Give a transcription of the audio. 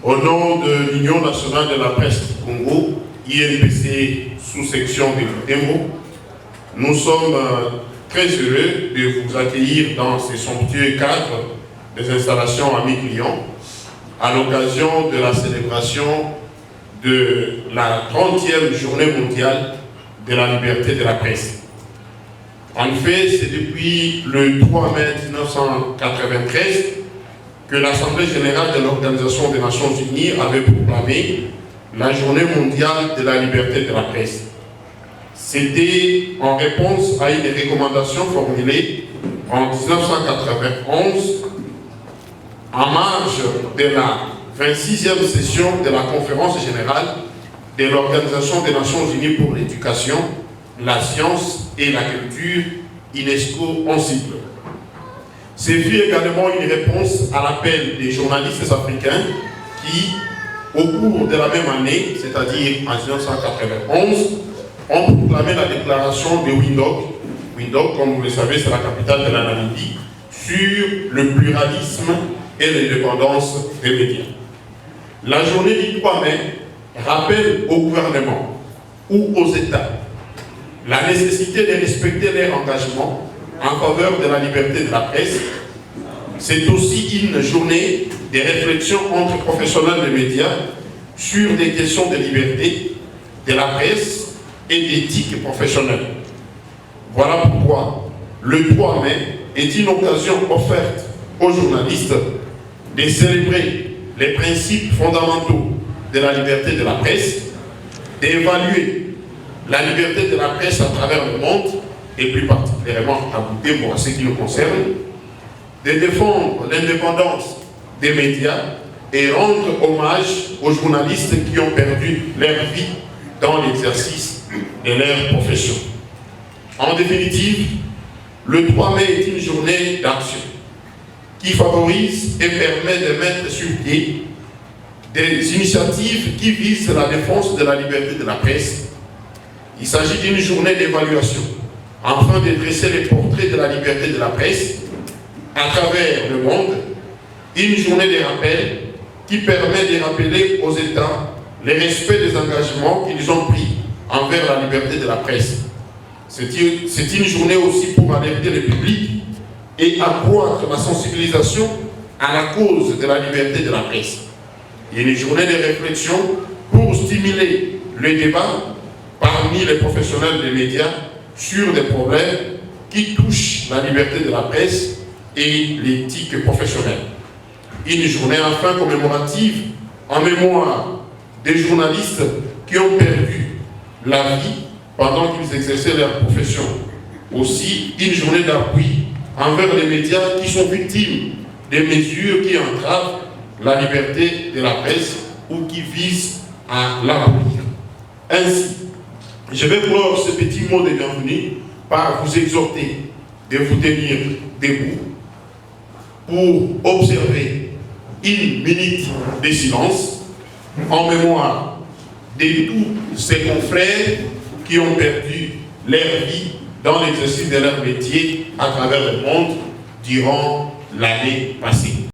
Au nom de l'Union nationale de la presse du Congo, INPC sous-section de Butembo, nous sommes très heureux de vous accueillir dans ce somptueux cadre des installations Amis Clients à l'occasion de la célébration de la 30e journée mondiale de la liberté de la presse. En fait, c'est depuis le 3 mai 1993 que l'Assemblée générale de l'Organisation des Nations Unies avait proclamé la journée mondiale de la liberté de la presse. C'était en réponse à une recommandation formulée en 1991 en marge de la 26e session de la conférence générale de l'Organisation des Nations Unies pour l'éducation, la science et la culture, UNESCO en cycle. Ce fut également une réponse à l'appel des journalistes africains qui, au cours de la même année, c'est-à-dire en 1991, ont proclamé la déclaration de Windhoek. Windhoek, comme vous le savez, c'est la capitale de la Namibie, sur le pluralisme et l'indépendance des médias. La journée du 3 mai rappelle au gouvernement ou aux États la nécessité de respecter leur engagement en faveur de la liberté de la presse. C'est aussi une journée de réflexion entre professionnels des médias sur des questions de liberté de la presse et d'éthique professionnelle. Voilà pourquoi le 3 mai est une occasion offerte aux journalistes de célébrer les principes fondamentaux de la liberté de la presse, d'évaluer la liberté de la presse à travers le monde, et plus particulièrement à Butembo, à ce qui nous concerne, de défendre l'indépendance des médias et rendre hommage aux journalistes qui ont perdu leur vie dans l'exercice de leur profession. En définitive, le 3 mai est une journée d'action qui favorise et permet de mettre sur pied des initiatives qui visent la défense de la liberté de la presse. Il s'agit d'une journée d'évaluation afin de dresser les portraits de la liberté de la presse à travers le monde, une journée de rappel qui permet de rappeler aux États le respect des engagements qu'ils ont pris envers la liberté de la presse. C'est une journée aussi pour alerter le public et accroître la sensibilisation à la cause de la liberté de la presse. Il y a une journée de réflexion pour stimuler le débat parmi les professionnels des médias sur des problèmes qui touchent la liberté de la presse et l'éthique professionnelle. Une journée enfin commémorative en mémoire des journalistes qui ont perdu la vie pendant qu'ils exerçaient leur profession. Aussi, une journée d'appui envers les médias qui sont victimes des mesures qui entravent la liberté de la presse ou qui visent à l'abolir. Ainsi, je vais clore ce petit mot de bienvenue par vous exhorter de vous tenir debout pour observer une minute de silence en mémoire de tous ces confrères qui ont perdu leur vie dans l'exercice de leur métier à travers le monde durant l'année passée.